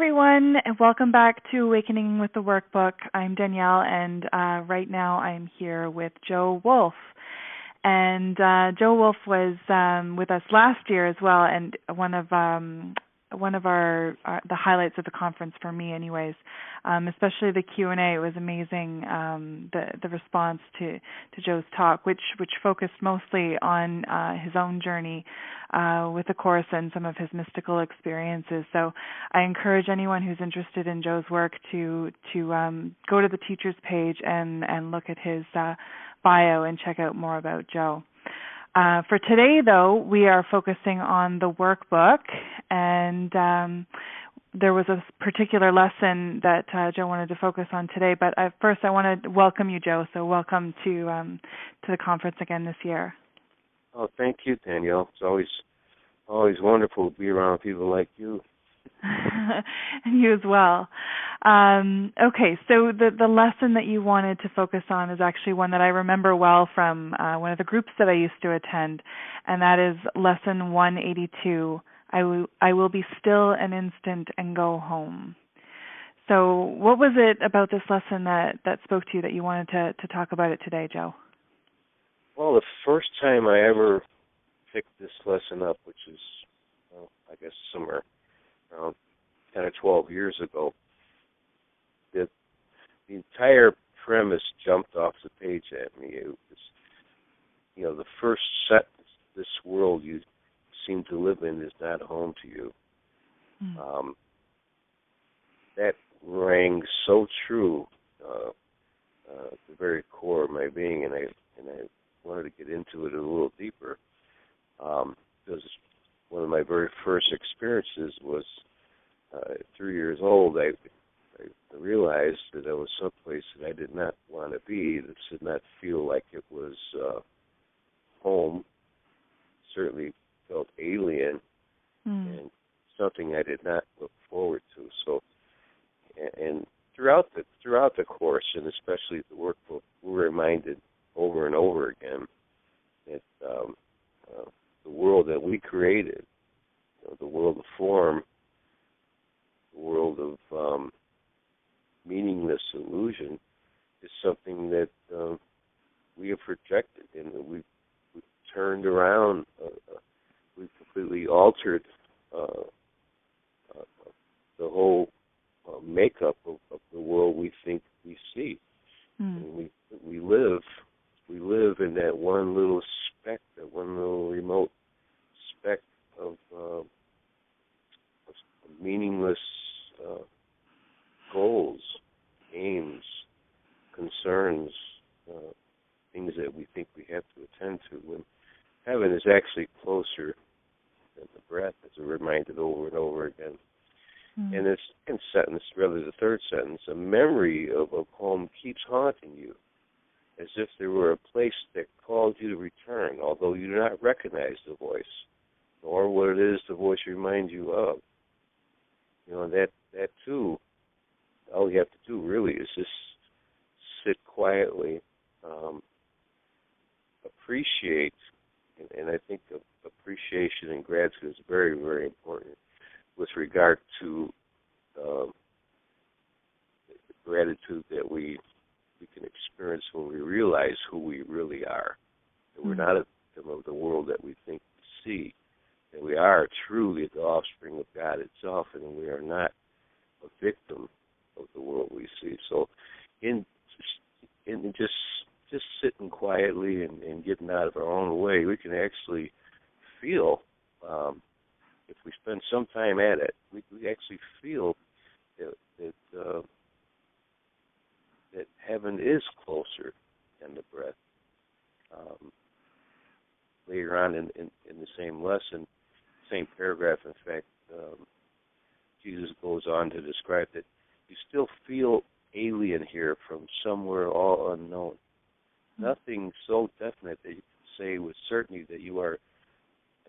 everyone, and welcome back to Awakening with the Workbook. I'm Danielle, and right now I'm here with Joe Wolfe. And Joe Wolfe was with us last year as well, and one of our the highlights of the conference for me, anyways. Especially the Q&A. It was amazing. The response to Joe's talk, which focused mostly on his own journey with the Course and some of his mystical experiences. So I encourage anyone who's interested in Joe's work to go to the teacher's page and look at his bio and check out more about Joe. For today, though, we are focusing on the workbook, and there was a particular lesson that Joe wanted to focus on today. But first, I want to welcome you, Joe. So welcome to the conference again this year. Oh, thank you, Danielle. It's always wonderful to be around people like you. And you as well. Okay, so the lesson that you wanted to focus on is actually one that I remember well from one of the groups that I used to attend, and that is lesson 182, I will be still an instant and go home. So what was it about this lesson that spoke to you that you wanted to talk about it today, Joe? Well, the first time I ever picked this lesson up, which is, I guess somewhere around 10 or 12 years ago, the entire premise jumped off the page at me. It was, the first sentence, this world you seem to live in is not home to you. That rang so true at the very core of my being, and I wanted to get into it a little deeper, because one of my very first experiences was at 3 years old. I realized that I was someplace that I did not want to be, that did not feel like it was home, certainly felt alien, and something I did not look forward to. So, and throughout the course, and especially the workbook, we're reminded over and over again that the world that we created, the world of form, the world of meaningless illusion, is something that we have projected and that we've turned around. We've completely altered the whole makeup of the world we think we see. And we live in that one little speck, that one little remote speck of meaningless goals, aims, concerns, things that we think we have to attend to, when heaven is actually closer than the breath, as we're reminded over and over again. And the second sentence, rather the third sentence, a memory of home keeps haunting you, as if there were a place that called you to return, although you do not recognize the voice, nor what it is the voice reminds you of. That too, all you have to do really is just sit quietly, appreciate, and I think appreciation and gratitude is very, very important with regard to the gratitude that we can experience when we realize who we really are, that we're not a victim of the world that we think we see, that we are truly the offspring of God itself, and we are not a victim of the world we see. So in just sitting quietly and getting out of our own way, we can actually feel, if we spend some time at it, we actually feel that heaven is closer than the breath. Later on in the same lesson, same paragraph, in fact, Jesus goes on to describe that you still feel alien here from somewhere all unknown. Nothing so definite that you can say with certainty that you are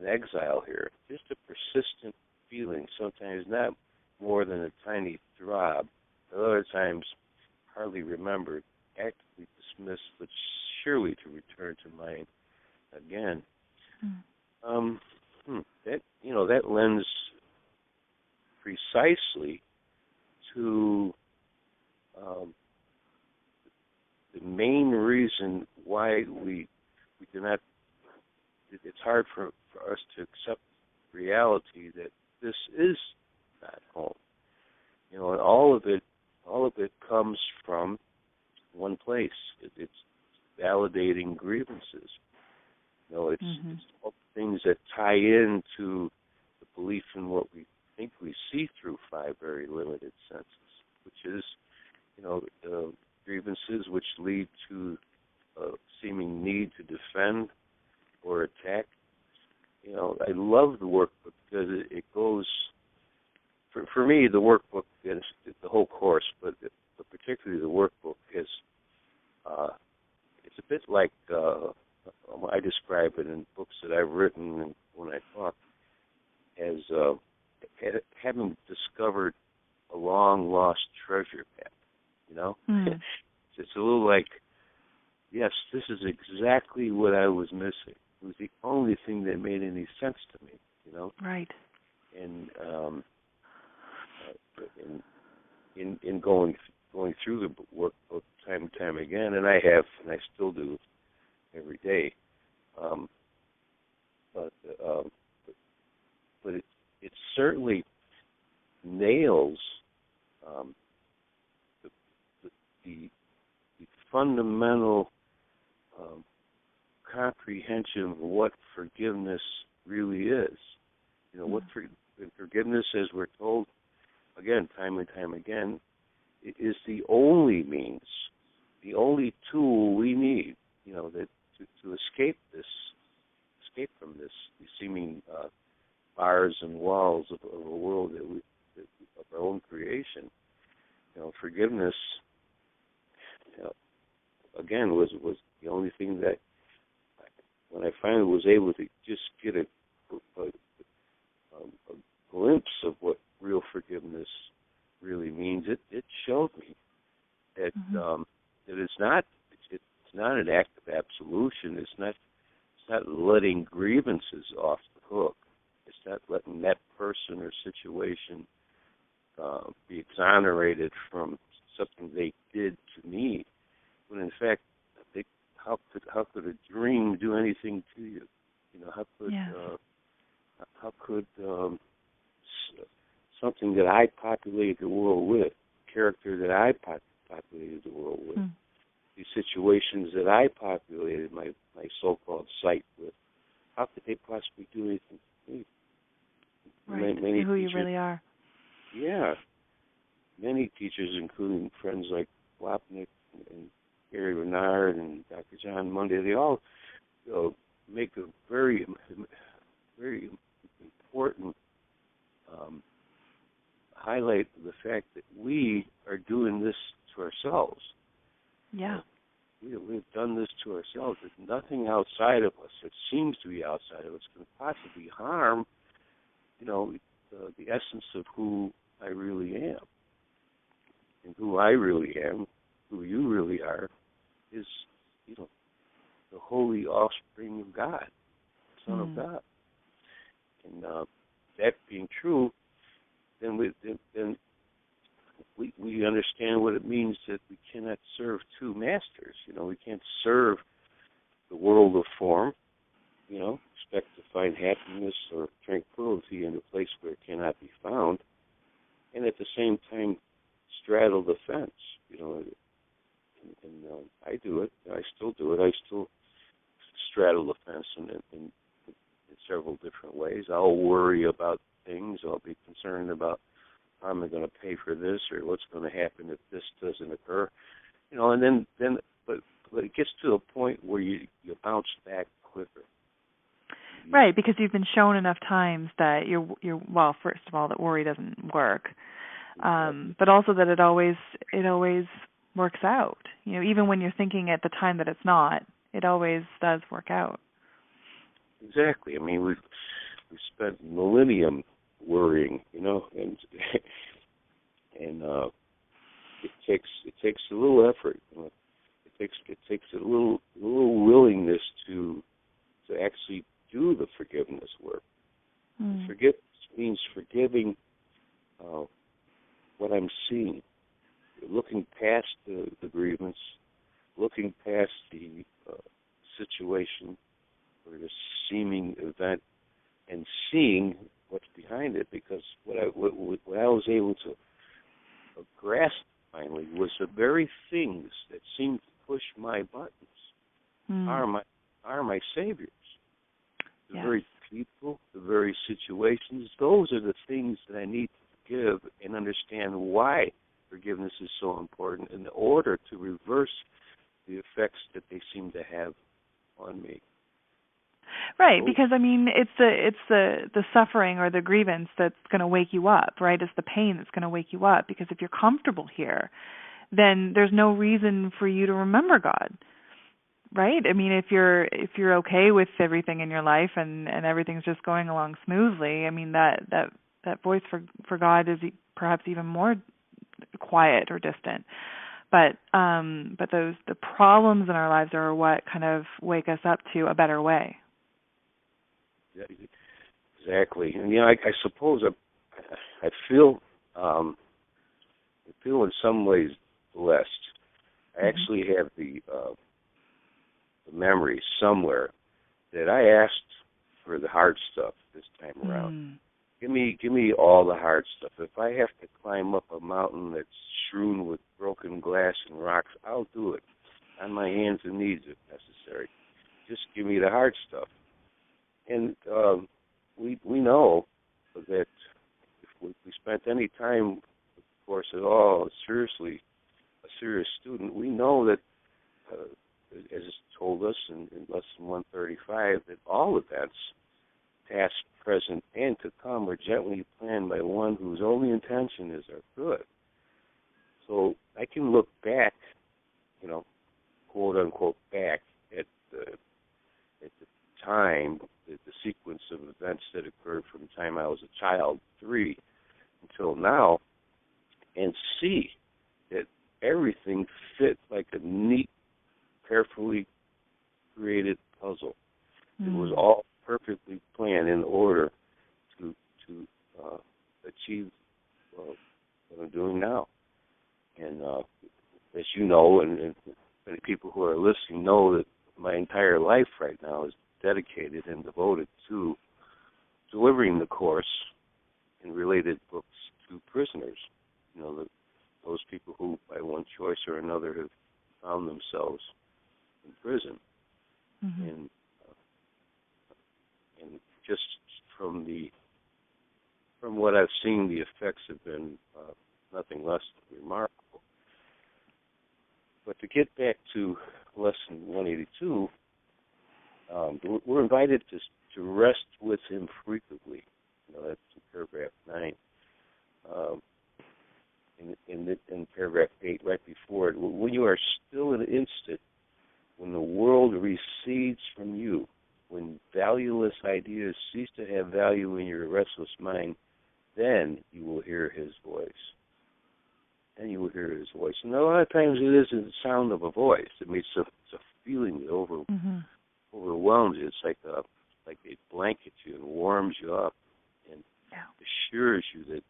an exile here. Just a persistent feeling, sometimes not more than a tiny throb, at other times hardly remembered, actively dismissed, but surely to return to mind again. That lends precisely reason why we do not. It's hard for us to accept reality that this is not home. And all of it comes from one place. It's validating grievances. It's all things that tie into the belief in what we think we see through five very limited senses, which is, grievances which lead to a seeming need to defend or attack. I love the workbook because it goes, for me, the workbook is the whole course, but particularly the workbook is, it's a bit like, I describe it in books that I've written and when I talk, as having discovered a long-lost treasure map, It's a little like, yes, this is exactly what I was missing. It was the only thing that made any sense to me, Right. And in going through the workbook time and time again, and I have, and I still do every day. But it certainly nails the fundamental comprehension of what forgiveness really is. What forgiveness, as we're told again, time and time again, it is the only means, the only tool we need, that to escape from these seeming bars and walls of a world of our own creation. Forgiveness, again, was the only thing that, when I finally was able to just get a glimpse of what real forgiveness really means, it showed me that that it's not an act of absolution. It's not letting grievances off the hook. It's not letting that person or situation be exonerated from something they did to me. When in fact, how could a dream do anything to you? How could something that I populated the world with, character that I populated the world with, these situations that I populated my so-called sight with, how could they possibly do anything to me? Right, many who teachers, you really are. Yeah. Many teachers, including friends like Wapnick and Gary Renard and Dr. John Monday, they all make a very, very important highlight of the fact that we are doing this to ourselves. Yeah. We've done this to ourselves. There's nothing outside of us that seems to be outside of us can possibly harm, the essence of who I really am. And who I really am, who you really are, is, the holy offspring of God, Son of God. And that being true, then we understand what it means that we cannot serve two masters. We can't serve the world of form, expect to find happiness or tranquility in a place where it cannot be found, and at the same time straddle the fence, and I do it. I still do it. I still straddle the fence in several different ways. I'll worry about things. I'll be concerned about how am I going to pay for this, or what's going to happen if this doesn't occur, and then but it gets to a point where you bounce back quicker. Right, because you've been shown enough times that well, first of all, that worry doesn't work, but also that it always works out. Even when you're thinking at the time that it's not, it always does work out. Exactly. I mean, we've spent millennium worrying, and it takes a little effort. It takes a little willingness to actually do the forgiveness work. Forgiveness means forgiving what I'm seeing, looking past the grievance, looking past the finally, was the very things that seemed to push my buttons are my saviors. The very people, the very situations, those are the things that I need to forgive and understand why forgiveness is so important in order to reverse the effects that they seem to have on me. Right, because I mean, it's the suffering or the grievance that's going to wake you up, right? It's the pain that's going to wake you up. Because if you're comfortable here, then there's no reason for you to remember God, right? I mean, if you're okay with everything in your life and everything's just going along smoothly, I mean that voice for God is perhaps even more quiet or distant. But the problems in our lives are what kind of wake us up to a better way. Yeah, exactly. And I suppose I feel in some ways blessed. I actually have the memory somewhere that I asked for the hard stuff this time around. Give me all the hard stuff. If I have to climb up a mountain that's strewn with broken glass and rocks, I'll do it on my hands and knees if necessary. Just give me the hard stuff. And we know that if we spent any time, of course, at all, seriously, a serious student, we know that, as it's told us in Lesson 135, that all events, past, present, and to come, are gently planned by one whose only intention is our good. So I can look back, quote unquote, back at the time, the sequence of events that occurred from the time I was a child, 3, until now, and see that everything fit like a neat, carefully created puzzle. It was all perfectly planned in order to achieve what I'm doing now. And as you know, and many people who are listening know, that my entire life right now is dedicated and devoted to delivering the course and related books to prisoners. Those people who, by one choice or another, have found themselves in prison. And just from what I've seen, the effects have been nothing less than remarkable. But to get back to Lesson 182, we're invited to rest with him frequently. That's in paragraph 9. In paragraph 8, right before it, when you are still an instant, when the world recedes from you, when valueless ideas cease to have value in your restless mind, then you will hear his voice. Then you will hear his voice. And a lot of times it isn't the sound of a voice. I mean, it's a feeling that overwhelms you. It's like it blankets you and warms you up and assures you that,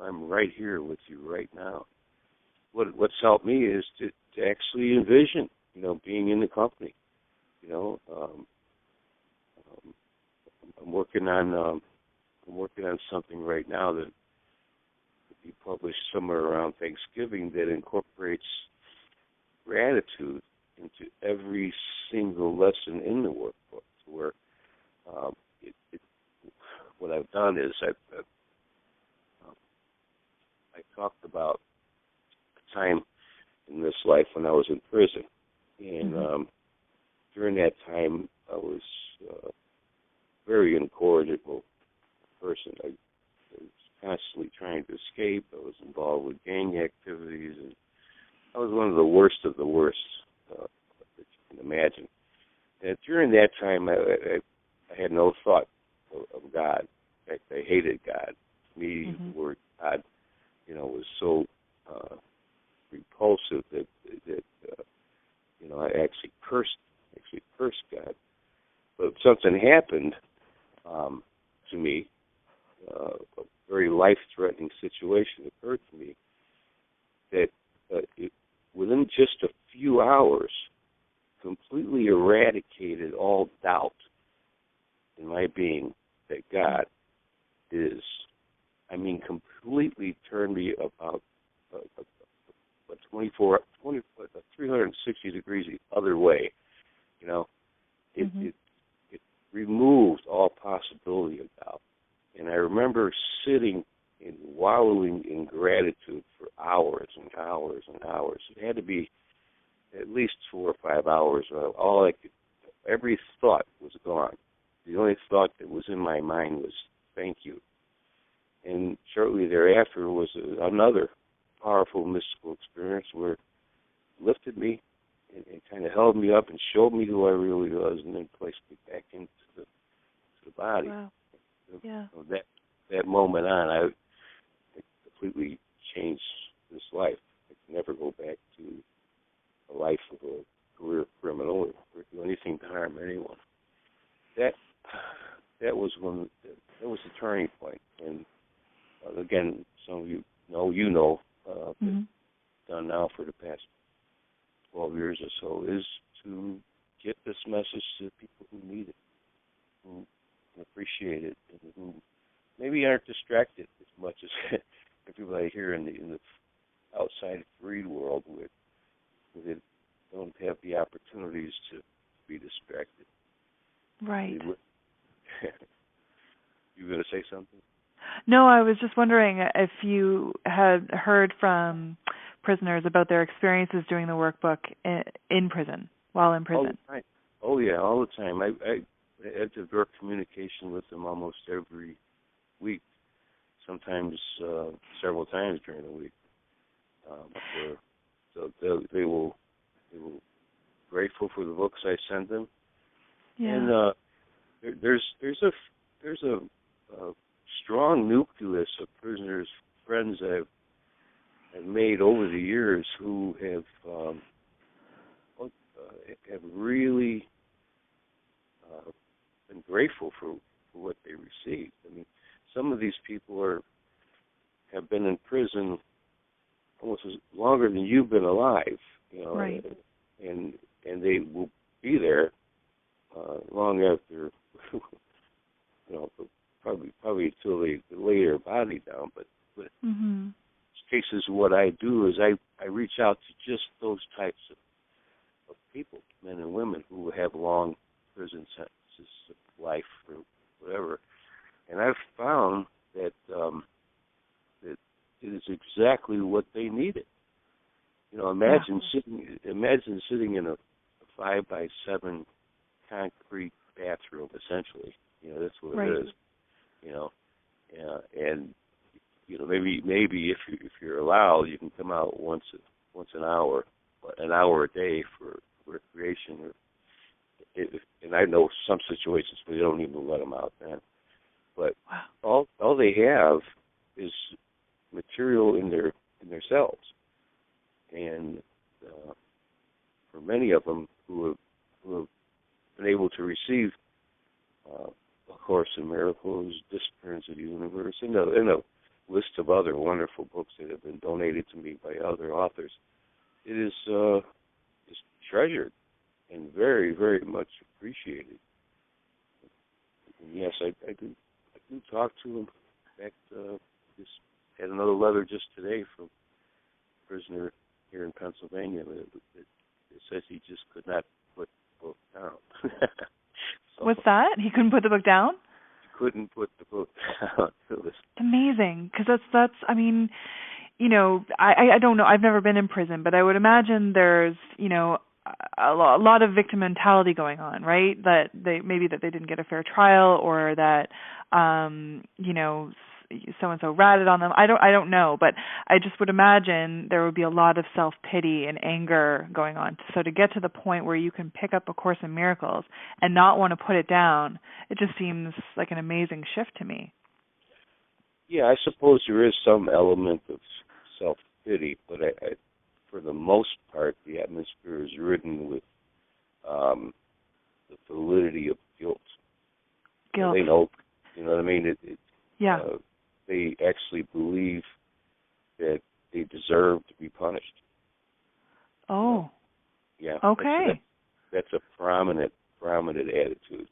I'm right here with you right now. What's helped me is to actually envision, being in the company. I'm working on something right now that will be published somewhere around Thanksgiving that incorporates gratitude into every single lesson in the workbook. Where what I've done is I talked about a time in this life when I was in prison, and during that time I was a very incorrigible person. I was constantly trying to escape. I was involved with gang activities, and I was one of the worst that you can imagine. And during that time, I had no thought of God. In fact, I hated God. To me, the word God, was so repulsive that I actually cursed God. But something happened to me. A very life-threatening situation occurred to me that within just a few hours, completely eradicated all doubt in my being that God is. I mean, completely turned me about 360 degrees the other way. You know, it, Mm-hmm. it it removed all possibility of doubt. And I remember sitting and wallowing in gratitude for hours and hours and hours. It had to be at least 4 or 5 hours. All I could, every thought was gone. The only thought that was in my mind was thank you. And shortly thereafter was another powerful mystical experience where it lifted me and kind of held me up and showed me who I really was, and then placed me back into the body. Wow. Yeah. So that moment on, I completely changed this life. I could never go back to a life of a career criminal or do anything to harm anyone. That was that was the turning point. And again, some of you know, Mm-hmm. done now for the past 12 years or so, is to get this message to people who need it, who appreciate it, and who maybe aren't distracted as much as the people I hear in the outside read world with it don't have the opportunities to be distracted. Right. You going to say something? No, I was just wondering if you had heard from prisoners about their experiences doing the workbook in prison, while in prison. All the time. Oh, yeah, all the time. I had direct communication with them almost every week, sometimes several times during the week. So they were grateful for the books I sent them. Yeah. And there's a strong nucleus of prisoners, friends I've made over the years who have really been grateful for what they received. I mean, some of these people have been in prison almost as longer than you've been alive, Right. and they will be there long after, probably until they lay their body down. But Mm-hmm. cases, what I do is I reach out to just those types of people, men and women who have long prison sentences of life or whatever, and I've found that that it is exactly what they needed. Imagine sitting in a 5x7 concrete bathroom, essentially. That's what Right. it is. And maybe if you're allowed, you can come out once an hour a day for recreation. And I know some situations where they don't even let them out then. But wow. all they have is material in their cells, and for many of them who have been able to receive A Course in Miracles, Disciplines of the Universe, and a list of other wonderful books that have been donated to me by other authors, it is treasured and very, very much appreciated. And yes, I do talk to them. In fact, just had another letter just today from a prisoner here in Pennsylvania that says he just could not put the book down. So, What's that? He couldn't put the book down? He couldn't put the book down. It's amazing, because that's. I mean, I don't know. I've never been in prison, but I would imagine there's a lot of victim mentality going on, right? That they didn't get a fair trial, or that so and so ratted on them. I don't know, but I just would imagine there would be a lot of self-pity and anger going on. So to get to the point where you can pick up A Course in Miracles and not want to put it down, it just seems like an amazing shift to me. Yeah, I suppose there is some element of self-pity, but I for the most part, the atmosphere is ridden with the validity of guilt. Guilt. They know, you know what I mean? Yeah. They actually believe that they deserve to be punished. Oh. Yeah. Okay. That's a prominent attitude.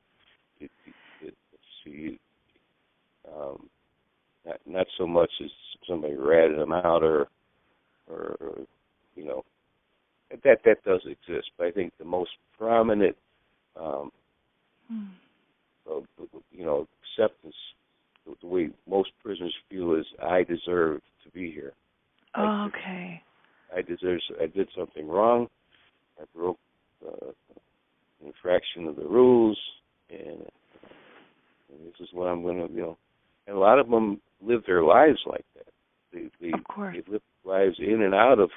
Not so much as somebody ratted them out or that does exist. But I think the most prominent, acceptance, the way most prisoners feel is, I deserve to be here. Oh, okay. I did something wrong. I broke an infraction of the rules, and this is what I'm going to, And a lot of them live their lives like that. Of course. They live lives in and out of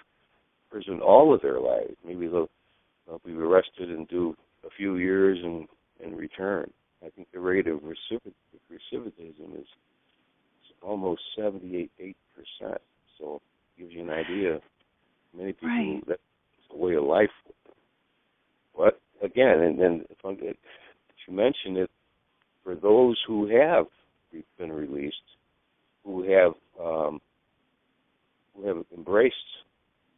prison all of their lives. Maybe they'll be arrested and do a few years and return. I think the rate of recidivism is almost 78%. So it gives you an idea. Many people, right. That's a way of life. But again, and then if you mention it, for those who have been released, who have embraced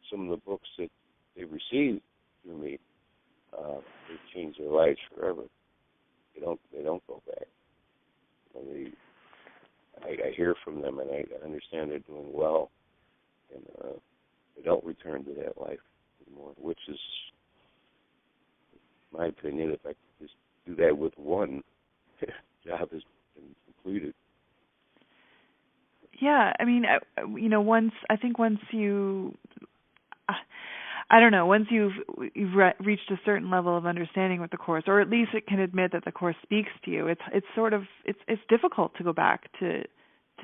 some of the books that they received through me, they've changed their lives forever. They don't go back. I hear from them, and I understand they're doing well, and they don't return to that life anymore. Which is, in my opinion, if I could just do that with one, job has been completed. Yeah, I mean, once you, I don't know, once you've reached a certain level of understanding with the Course, or at least it can admit that the Course speaks to you, it's difficult to go back to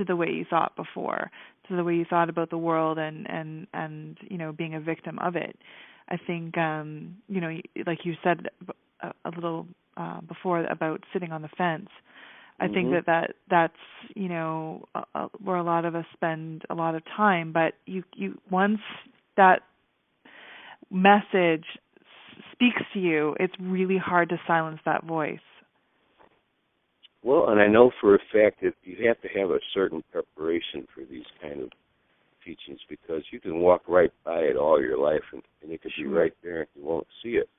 the way you thought before, to the way you thought about the world and being a victim of it. I think like you said a little before about sitting on the fence. I think that's where a lot of us spend a lot of time. But you once that message speaks to you, it's really hard to silence that voice. Well, and I know for a fact that you have to have a certain preparation for these kind of teachings, because you can walk right by it all your life, and it could be right there and you won't see it.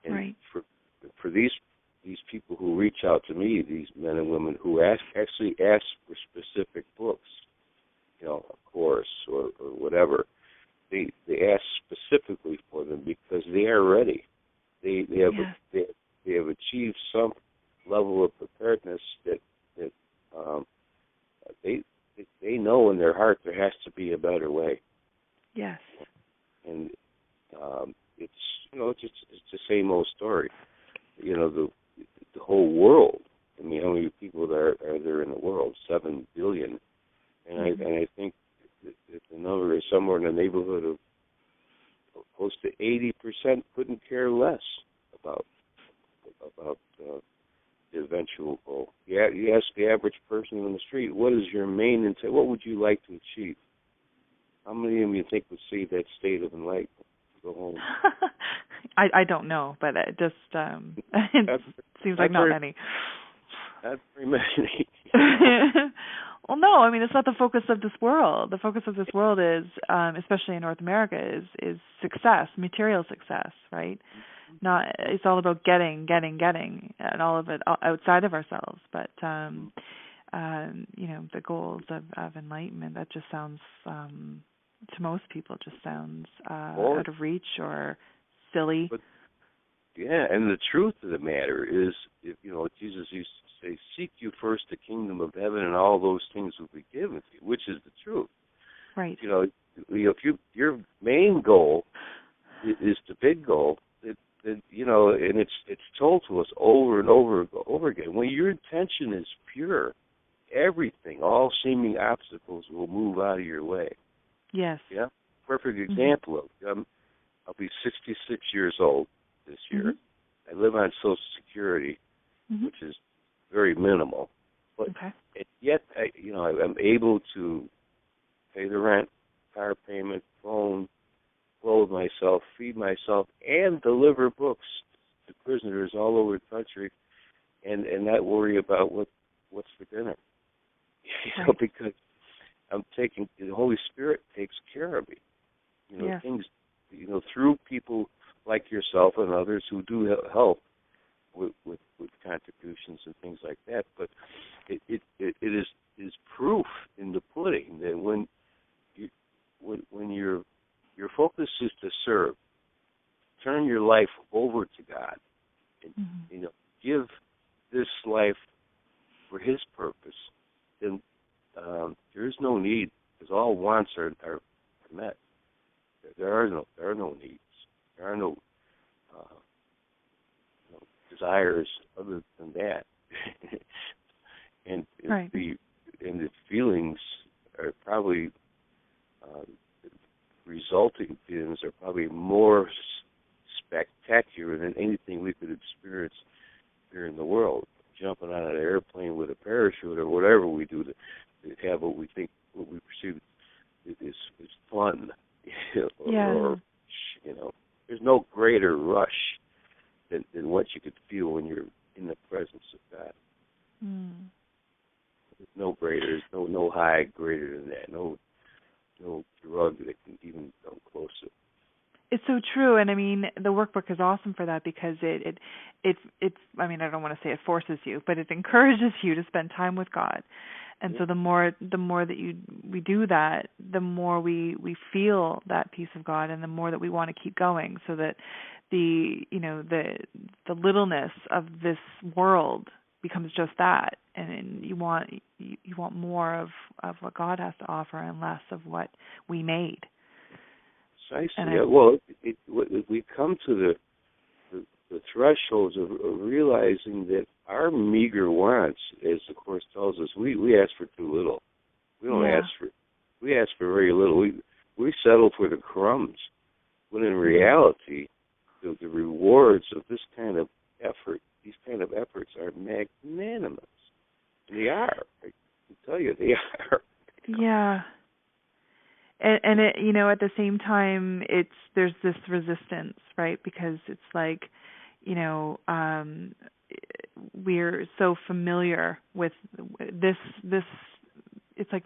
And right. For these people who reach out to me, these men and women who actually ask for specific books, a course or whatever, they ask specifically for them because they are ready. They have achieved some level of preparedness that they know in their heart there has to be a better way. Yes. And it's the same old story. The whole world. I mean, how many people are there in the world? 7 billion. And I think that the number is somewhere in the neighborhood of close to 80% couldn't care less about the eventual goal. Yeah, you ask the average person on the street, what is your main intent? What would you like to achieve? How many of them you think would see that state of enlightenment? Go home. I don't know, but it just it seems like not many. Not very many. Well, no, I mean, it's not the focus of this world. The focus of this world is, especially in North America, is success, material success, right? It's all about getting, and all of it outside of ourselves. But the goals of enlightenment, that just sounds to most people just sounds out of reach or silly. But, yeah, and the truth of the matter is, Jesus used to say, seek you first the kingdom of heaven and all those things will be given to you, which is the truth. Right. If your main goal is the big goal, and it's told to us over and over again. When your intention is pure, everything, all seeming obstacles will move out of your way. Yes. Yeah. Perfect example of I'll be 66 years old this year. I live on Social Security, which is very minimal, but yet I'm able to pay the rent, car payment, phone, clothe myself, feed myself, and deliver books to prisoners all over the country, and not worry about what's for dinner. Because I'm taking, the Holy Spirit takes care of me. Things, through people like yourself and others who do help with contributions and things like that. But it is proof in the pudding that when your focus is to serve, turn your life over to God, and Mm-hmm. give this life for His purpose, then there is no need, because all wants are met. There are no needs. There are no desires other than that. and Right. the feelings are probably resulting feelings are probably more spectacular than anything we could experience here in the world. Jumping on an airplane with a parachute or whatever we do to have what we perceive is fun. or there's no greater rush than what you could feel when you're in the presence of God. Mm. There's no greater, there's no high greater than that. No drug that can even come close to it. It's so true, and I mean the workbook is awesome for that because it's I mean I don't want to say it forces you, but it encourages you to spend time with God. And so the more that we do that, the more we feel that peace of God, and the more that we want to keep going, so that the littleness of this world becomes just that, and you want more of what God has to offer and less of what we made. Precisely. We come to the thresholds of realizing that our meager wants, as the Course tells us, we ask for too little. We don't we ask for very little. We settle for the crumbs. When in reality, the rewards of this kind of effort, these kind of efforts are magnanimous. They are. I can tell you, they are. Yeah. And it, at the same time, there's this resistance, right? Because it's like, we're so familiar with this. It's like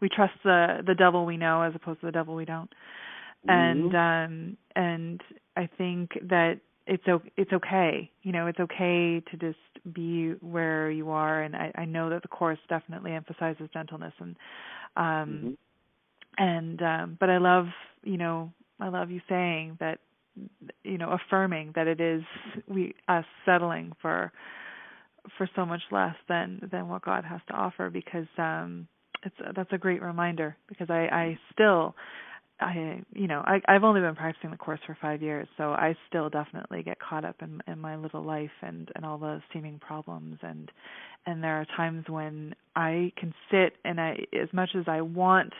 we trust the devil we know as opposed to the devil we don't. Mm-hmm. And I think that it's okay. It's okay to just be where you are. And I know that the Course definitely emphasizes gentleness and. But I love you saying that, affirming that it is us settling for so much less than what God has to offer, because that's a great reminder, because I've only been practicing the Course for 5 years, so I still definitely get caught up in my little life and all the seeming problems, and there are times when I can sit and as much as I want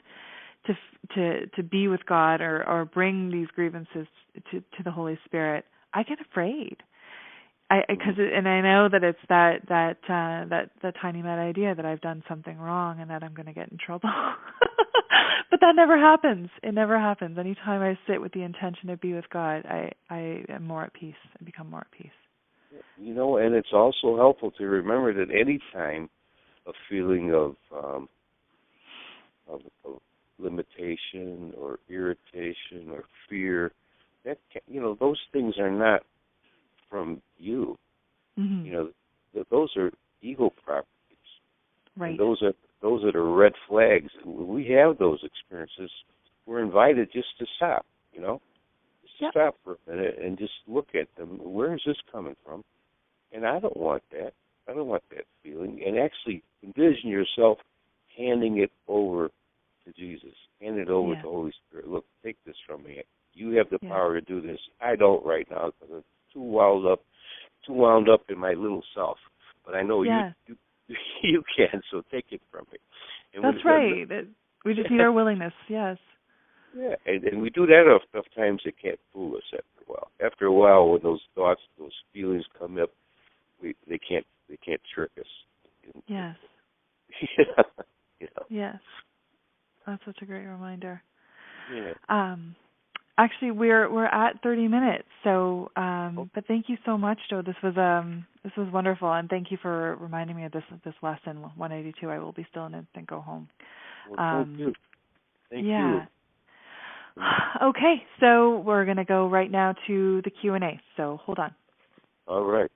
to be with God or bring these grievances to the Holy Spirit, I get afraid. And I know that it's that tiny mad idea that I've done something wrong and that I'm going to get in trouble. But that never happens. It never happens. Anytime I sit with the intention to be with God, I am more at peace. I become more at peace. And it's also helpful to remember that any time a feeling of limitation or irritation or fear, that those things are not from you. Mm-hmm. Those are ego properties. Right. And those are the red flags. When we have those experiences, we're invited just to stop. Stop for a minute and just look at them. Where is this coming from? And I don't want that. I don't want that feeling. And actually envision yourself handing it over to Jesus. Hand it over to the Holy Spirit. Look, take this from me. You have the power to do this. I don't right now because I'm too wound up in my little self. But I know you can, so take it from me. And that's right. We just need our willingness, yes. Yeah, and we do that enough times it can't fool us after a while. After a while, when those thoughts, those feelings come up, they can't trick us. Yes. Yes. That's such a great reminder. Yeah. Actually, we're at 30 minutes. So, but thank you so much, Joe. This was wonderful, and thank you for reminding me of this lesson 182. I will be still in it and go home. Well, thank you. Thank you. Okay, so we're going to go right now to the Q&A. So hold on. All right.